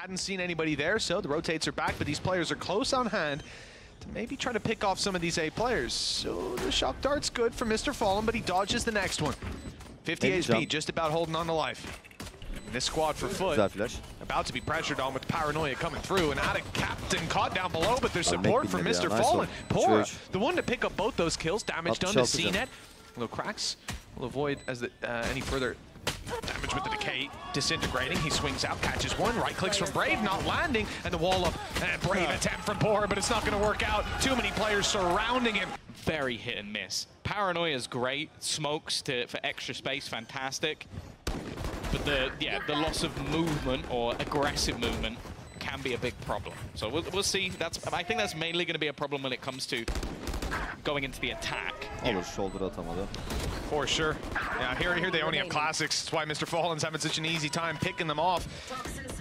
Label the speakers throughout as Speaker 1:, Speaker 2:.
Speaker 1: hadn't seen anybody there, so the rotates are back, but these players are close on hand to maybe try to pick off some of these A players. So the shock dart's good for Mr. Fallen, but he dodges the next one. 50 HP, just about holding on to life. And this squad for FUT, about to be pressured on with paranoia coming through, and out of Captain caught down below, but there's support from Mr. Fallen. Pora, the one to pick up both those kills, damage done to CNET. Little cracks will avoid as any further damage with the decay disintegrating. He swings out, catches one, right clicks from Brave, not landing, and the wall up. And Brave attempt from Pora, but it's not going to work out. Too many players surrounding him.
Speaker 2: Very hit and miss. Paranoia is great. Smokes for extra space, fantastic. But the loss of movement or aggressive movement can be a big problem. So we'll see. I think that's mainly going to be a problem when it comes to going into the attack.
Speaker 1: For sure. Yeah, here they only have classics. That's why Mr. Fallen's having such an easy time picking them off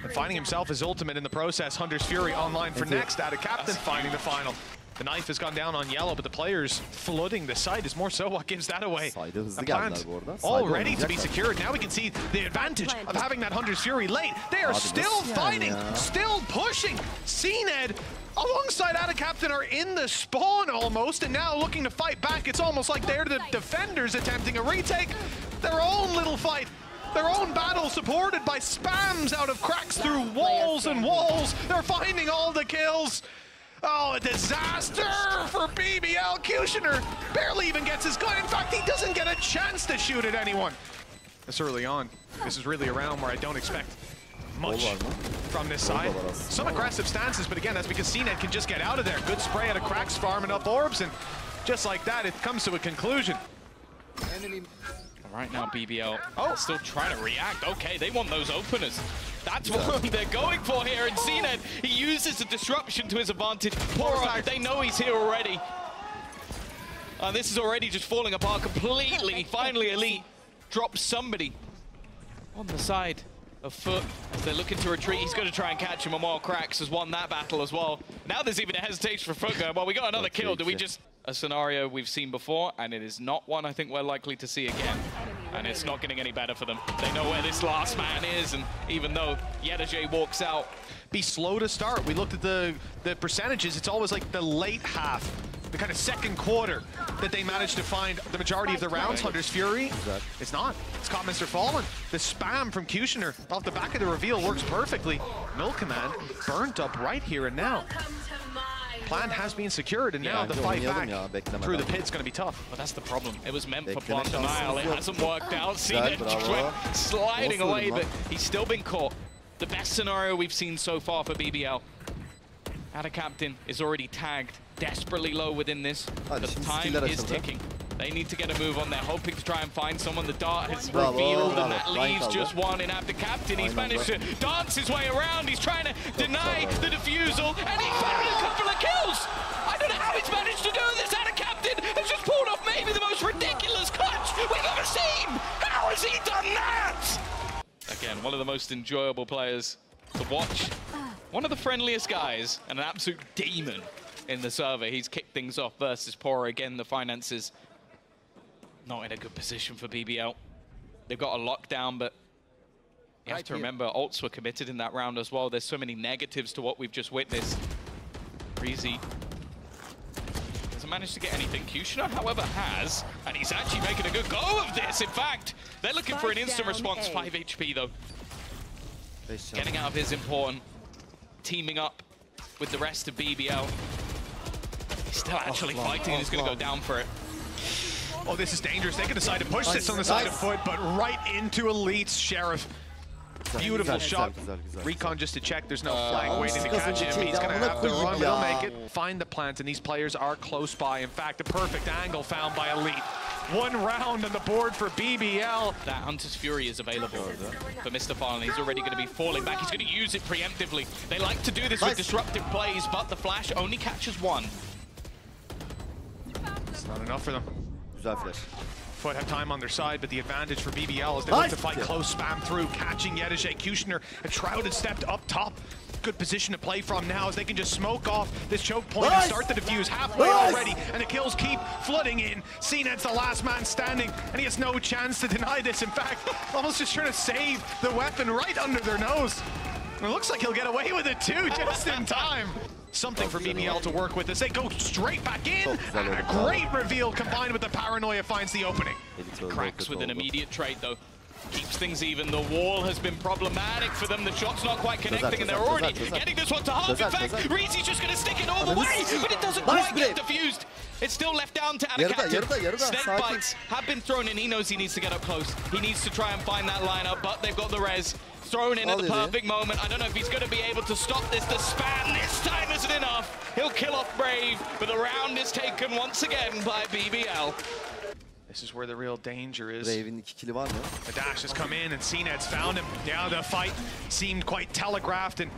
Speaker 1: and finding himself his ultimate in the process. Hunter's Fury online for next. Out of Captain, finding the final. The knife has gone down on yellow, but the players flooding the site is more so what gives that away. A plant all ready to be secured. Now we can see the advantage of having that Hunter's Fury late. They are still fighting, still pushing. CNED alongside Ada Captain are in the spawn almost, and now looking to fight back. It's almost like they're the defenders attempting a retake. Their own little fight. Their own battle supported by spams out of cracks through walls and walls. They're finding all the kills. Oh, a disaster for BBL. Kushner barely even gets his gun. In fact, he doesn't get a chance to shoot at anyone. This early on. This is really a round where I don't expect much from this side. Some aggressive stances, but again, that's because CNET can just get out of there. Good spray out of cracks, farming up orbs, and just like that, it comes to a conclusion.
Speaker 2: Right now, BBL still trying to react. Okay, they want those openers. That's what they're going for here. And CNET, he uses the disruption to his advantage. Pora, they know he's here already. This is already just falling apart completely. Finally, Elite drops somebody on the side of FUT as they're looking to retreat. He's going to try and catch him, and while Cracks has won that battle as well. Now there's even a hesitation for FUT going, well, we got another kill. Do we just... A scenario we've seen before, and it is not one I think we're likely to see again. And it's not getting any better for them. They know where this last man is, and even though Yedajay walks out,
Speaker 1: be slow to start. We looked at the percentages. It's always like the late half, the kind of second quarter that they managed to find the majority of the rounds. Hunter's Fury, it's not. It's caught Mr. Fallen. The spam from Kushner off the back of the reveal works perfectly. Mill Command burnt up right here and now. Plan has been secured, and now the fight back through the pit's going to be tough.
Speaker 2: Well, that's the problem. It was meant for Plant Denial. It hasn't worked out. CNET just went sliding away, but he's still been caught. The best scenario we've seen so far for BBL. Ada Captain is already tagged desperately low within this. The time is ticking. They need to get a move on. They're hoping to try and find someone. The dart has revealed, and that leaves just one in Ada Captain. He's managed to dance his way around. He's trying to deny the defusal, and he found a couple of kills. I don't know how he's managed to do this. Ada Captain has just pulled off maybe the most ridiculous clutch we've ever seen. How has he done that? Again, one of the most enjoyable players to watch. One of the friendliest guys, and an absolute demon in the server. He's kicked things off versus Pora. Again, the finances not in a good position for BBL. They've got a lockdown, but you have to remember ults were committed in that round as well. There's so many negatives to what we've just witnessed. Breezy hasn't managed to get anything. Kushner, however, has, and he's actually making a good go of this. In fact, they're looking for an instant response. 5 HP though. Getting out of his important. Teaming up with the rest of BBL. He's still actually fighting, and he's going to go down for it.
Speaker 1: Oh, this is dangerous. They can decide to push this on the side of FUT, but right into Elite's Sheriff. Beautiful shot. Recon just to check. There's no flank waiting to catch him. He's going to have to run, but he'll make it. Find the plant, and these players are close by. In fact, a perfect angle found by Elite. One round on the board for BBL.
Speaker 2: That Hunter's Fury is available for Mr. Fallen. He's already going to be falling back. He's going to use it preemptively. They like to do this with disruptive plays, but the flash only catches one.
Speaker 1: It's not enough for them. FUT have time on their side, but the advantage for BBL is they look to fight close, spam through, catching Yedajay. Kushner, a Shrouded stepped up top. Good position to play from now as they can just smoke off this choke point and start the defuse halfway already, and the kills keep flooding in. CNET's the last man standing, and he has no chance to deny this. In fact, almost just trying to save the weapon right under their nose. It looks like he'll get away with it too, just in time. Something for BBL to work with as they go straight back in. And a great reveal combined with the paranoia finds the opening.
Speaker 2: Cracks with an immediate trade though. Keeps things even. The wall has been problematic for them. The shot's not quite connecting and they're already getting this one to half. In fact, Reezy's just going to stick it all the way, but it doesn't quite get diffused. It's still left down to Adakapten. Snake bites have been thrown in. He knows he needs to get up close. He needs to try and find that lineup, but they've got the res. Thrown in at the perfect moment. I don't know if he's going to be able to stop this. The span this time isn't enough. He'll kill off Brave, but the round is taken once again by BBL.
Speaker 1: This is where the real danger is.
Speaker 3: Brave'in 2 kili var mı?
Speaker 1: The dash has come in and CNED's found him. Yeah, the fight seemed quite telegraphed and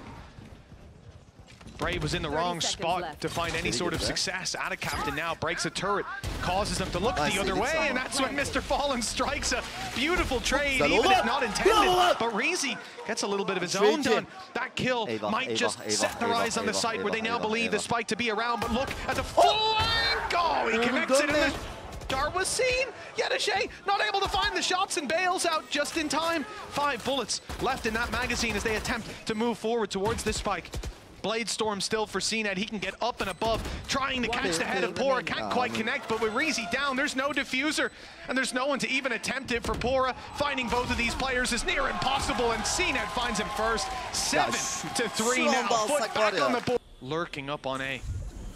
Speaker 1: Brave was in the wrong spot to find any sort of success. Adakapten now breaks a turret, causes them to look the other way, and that's when Mr. Fallen strikes a beautiful trade, even if not intended. But Reezy gets a little bit of his own done. That kill might just set their eyes on the site where they now believe the spike to be around, but look at the flank! Oh, he connects it in the dart was seen. Yetishay not able to find the shots and bails out just in time. 5 bullets left in that magazine as they attempt to move forward towards this spike. Blade Storm still for CNED. He can get up and above, trying to catch the head of Pora. Can't quite connect, but with Reezy down, there's no diffuser, and there's no one to even attempt it for Pora. Finding both of these players is near impossible, and CNED finds him first. 7-3 now. FUT back on the board. Lurking up on A.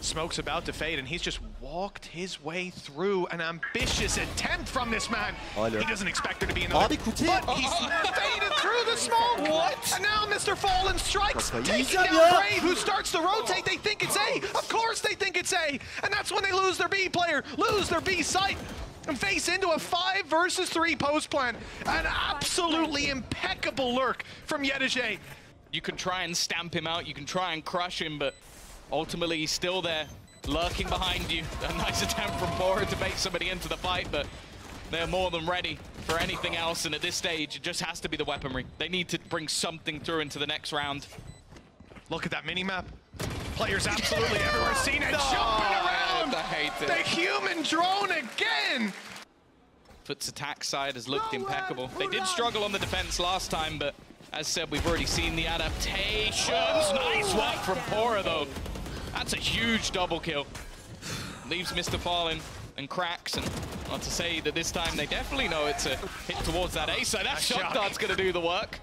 Speaker 1: Smoke's about to fade, and he's just walked his way through an ambitious attempt from this man. He doesn't expect there to be another, but he's faded through the smoke. What? And now Mr. Fallen strikes, taking down Brave, who starts to rotate. They think it's A. Of course they think it's A. And that's when they lose their B player, lose their B site, and face into a 5 versus 3 post plan. An absolutely impeccable lurk from Yetishay.
Speaker 2: You can try and stamp him out, you can try and crush him, but ultimately, he's still there, lurking behind you. A nice attempt from Pora to make somebody into the fight, but they're more than ready for anything else, and at this stage, it just has to be the weaponry. They need to bring something through into the next round.
Speaker 1: Look at that mini-map. Players absolutely everywhere. Seen it jumping around!
Speaker 2: I hate it.
Speaker 1: The human drone again!
Speaker 2: FUT's attack side has looked impeccable. They did struggle on the defense last time, but as said, we've already seen the adaptations. Nice work from Pora, though. That's a huge double kill. Leaves Mr. Fallen and cracks, and not to say that this time they definitely know it's a hit towards that A side. That shot dart's going to do the work.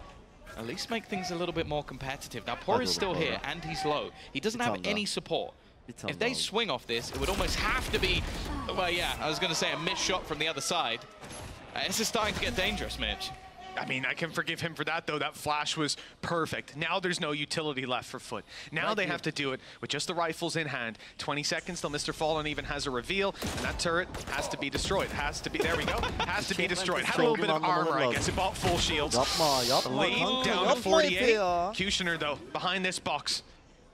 Speaker 2: At least make things a little bit more competitive. Now, Pora's still here, and he's low. He doesn't have any support. If they swing off this, it would almost have to be, well, yeah, I was going to say a missed shot from the other side. This is starting to get dangerous, Mitch.
Speaker 1: I mean, I can forgive him for that, though. That flash was perfect. Now there's no utility left for FUT. Now they have to do it with just the rifles in hand. 20 seconds till Mr. Fallen even has a reveal, and that turret has to be destroyed. Has to be, there we go, has to be destroyed. Had a little bit of armor, I guess. It bought full shields. Lead down to 48. Kushner, though, behind this box.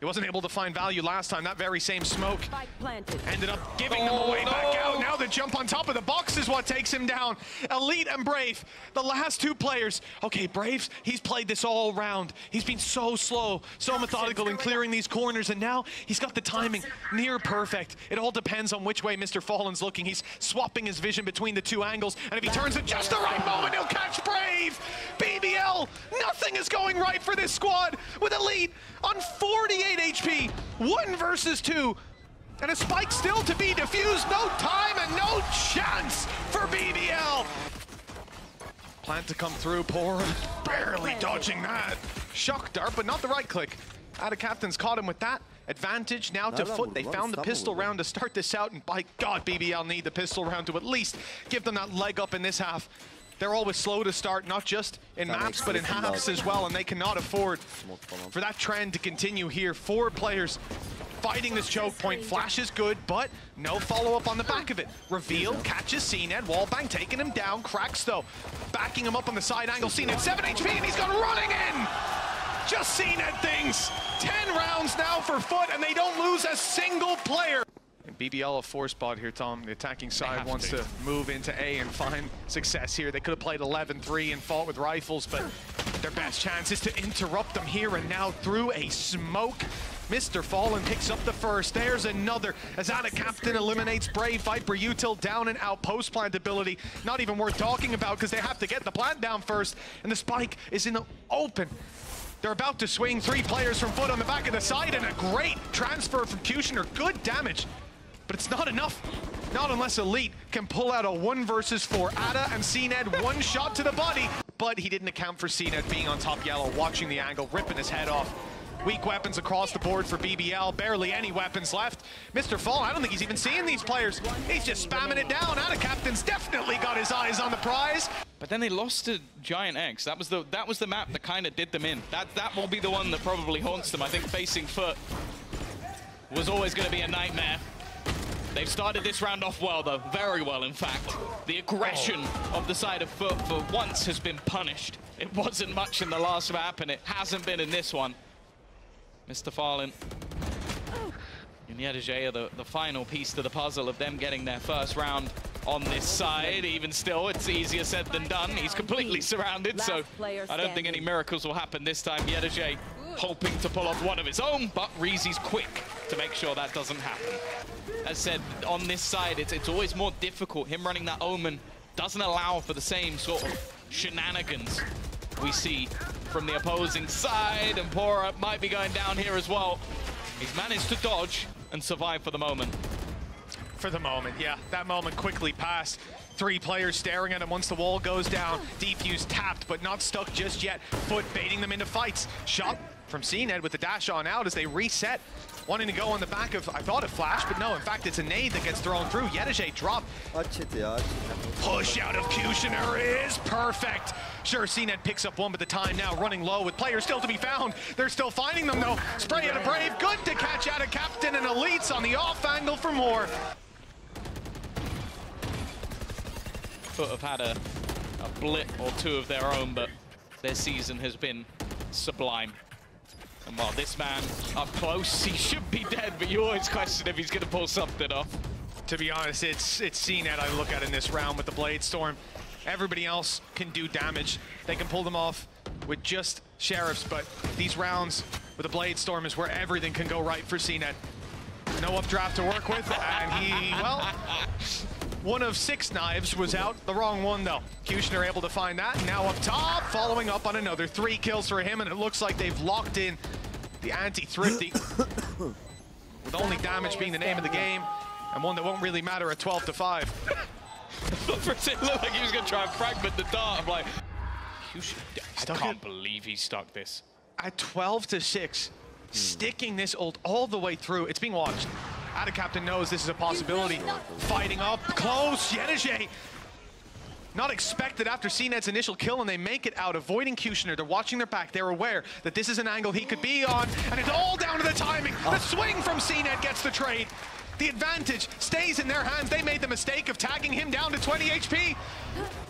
Speaker 1: He wasn't able to find value last time. That very same smoke ended up giving them away back out. Now the jump on top of the box is what takes him down. Elite and Brave, the last 2 players. Okay, Braves, he's played this all round. He's been so slow, so methodical in clearing these corners, and now he's got the timing near perfect. It all depends on which way Mr. Fallen's looking. He's swapping his vision between the 2 angles, and if he turns at just the right moment, he'll catch Brave. BBL, nothing is going right for this squad with Elite on 48 HP, 1 versus 2, and a spike still to be defused. No time and no chance for BBL. Plant to come through, Pora barely dodging that. Shock dart, but not the right click. Adakapten's caught him with that. Advantage now to FUT. They found the pistol round to start this out, and by God, BBL need the pistol round to at least give them that leg up in this half. They're always slow to start, not just in maps, but in halves as well, and they cannot afford for that trend to continue here. 4 players fighting this choke point. Flash is good, but no follow-up on the back of it. Reveal, catches CNED, wallbang taking him down. Cracks, though, backing him up on the side angle. CNED 7 HP, and he's gone running in! Just CNED things. 10 rounds now for FUT, and they don't lose a single player. BBL a 4 spot here, Tom. The attacking side wants to move into A and find success here. They could have played 11-3 and fought with rifles, but their best chance is to interrupt them here and now through a smoke. Mr. Fallen picks up the first. There's another as Adakapten eliminates Brave. Viper Util down and out. Post plant ability not even worth talking about because they have to get the plant down first, and the spike is in the open. They're about to swing 3 players from FUT on the back of the side, and a great transfer from Kushner. Good damage, but it's not enough. Not unless Elite can pull out a 1 versus 4. Ada and CNED, 1 shot to the body, but he didn't account for CNED being on top yellow, watching the angle, ripping his head off. Weak weapons across the board for BBL, barely any weapons left. Mr. Fall, I don't think he's even seeing these players. He's just spamming it down. Ada Captain's definitely got his eyes on the prize.
Speaker 2: But then they lost to Giant X. That was the map that kind of did them in. That will be the one that probably haunts them. I think facing FUT was always going to be a nightmare. They've started this round off well, though. Very well, in fact. The aggression of the side of FUT for once has been punished. It wasn't much in the last map, and it hasn't been in this one. Mr. Fallen and Yedege are the final piece to the puzzle of them getting their first round on this side. Even still, it's easier said than done. He's completely surrounded, so I don't think any miracles will happen this time. Yedege hoping to pull off one of his own, but Reezy's quick to make sure that doesn't happen. As said, on this side, it's always more difficult. Him running that Omen doesn't allow for the same sort of shenanigans we see from the opposing side, and Pora might be going down here as well. He's managed to dodge and survive for the moment.
Speaker 1: For the moment, yeah. That moment quickly passed. 3 players staring at him once the wall goes down. Defuse tapped, but not stuck just yet. FUT baiting them into fights. Shot from CNED with the dash on out as they reset. Wanting to go on the back of, I thought, a flash, but no, in fact, it's a nade that gets thrown through. Yedege drop. Push out of Kushner is perfect. Sure, CNED picks up 1, but the time now running low with players still to be found. They're still finding them, though. Spray out of Brave. Good to catch out of Captain, and Elites on the off angle for more.
Speaker 2: FUT have had a blip or 2 of their own, but their season has been sublime. And while this man up close, he should be dead, but you always question if he's going to pull something off.
Speaker 1: To be honest, it's CNED I look at in this round with the Blade Storm. Everybody else can do damage. They can pull them off with just Sheriffs, but these rounds with the Blade Storm is where everything can go right for CNED. No updraft to work with, and he, well, 1 of 6 knives was out. The wrong one, though. Kushner able to find that. Now up top, following up on another 3 kills for him, and it looks like they've locked in the anti-thrifty. With only damage being the name of the game, and one that won't really matter at 12 to 5.
Speaker 2: It looked like he was going to try and fragment the dart. I'm like, I can't believe he stuck this.
Speaker 1: At 12 to 6, sticking this ult all the way through. It's being watched. Ada Captain knows this is a possibility. Fighting up close. Yedege not expected after CNED's initial kill, and they make it out, avoiding Kushner. They're watching their back. They're aware that this is an angle he could be on, and it's all down to the timing. The swing from CNED gets the trade. The advantage stays in their hands. They made the mistake of tagging him down to 20 HP.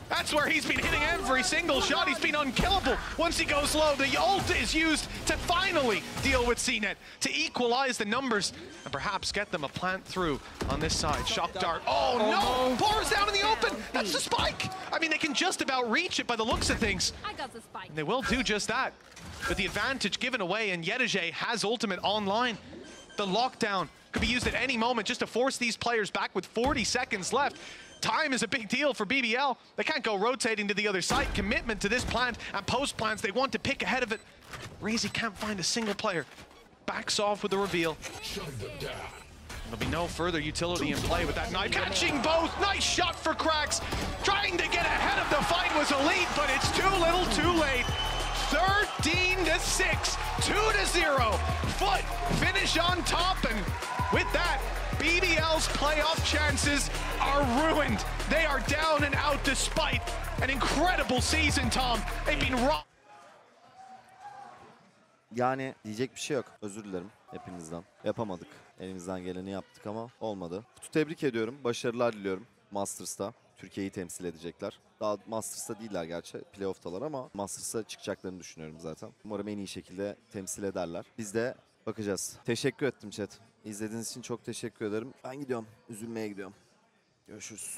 Speaker 1: That's where he's been hitting every single shot. He's been unkillable. Once he goes low, the ult is used to finally deal with CNED, to equalize the numbers, and perhaps get them a plant through on this side. Shock dart. Oh no! Pours down in the open. That's the spike. I mean, they can just about reach it by the looks of things.
Speaker 3: I got the spike.
Speaker 1: And they will do just that. But the advantage given away, and Yedege has ultimate online. The lockdown could be used at any moment just to force these players back with 40 seconds left. Time is a big deal for BBL. They can't go rotating to the other side. Commitment to this plant and post plants. They want to pick ahead of it. Reezy can't find a single player. Backs off with the reveal. There'll be no further utility in play with that knife. Catching both. Nice shot for Cracks. Trying to get ahead of the fight was Elite, but it's too little too late. 13 to 6, 2 to 0. FUT finish on top, and with that, BBL's playoff chances are ruined. They are down and out despite an incredible season, Tom. They've been robbed.
Speaker 4: Yani diyecek bir şey yok. Özür dilerim hepinizden. Yapamadık. Elimizden geleni yaptık ama olmadı. FUT'u tebrik ediyorum. Başarılar diliyorum. Masters'ta Türkiye'yi temsil edecekler. Daha Masters'ta değiller gerçi. Playoff'talar ama Masters'a çıkacaklarını düşünüyorum zaten. Umarım en iyi şekilde temsil ederler. Biz de bakacağız. Teşekkür ettim chat. İzlediğiniz için çok teşekkür ederim. Ben gidiyorum. Üzülmeye gidiyorum. Görüşürüz.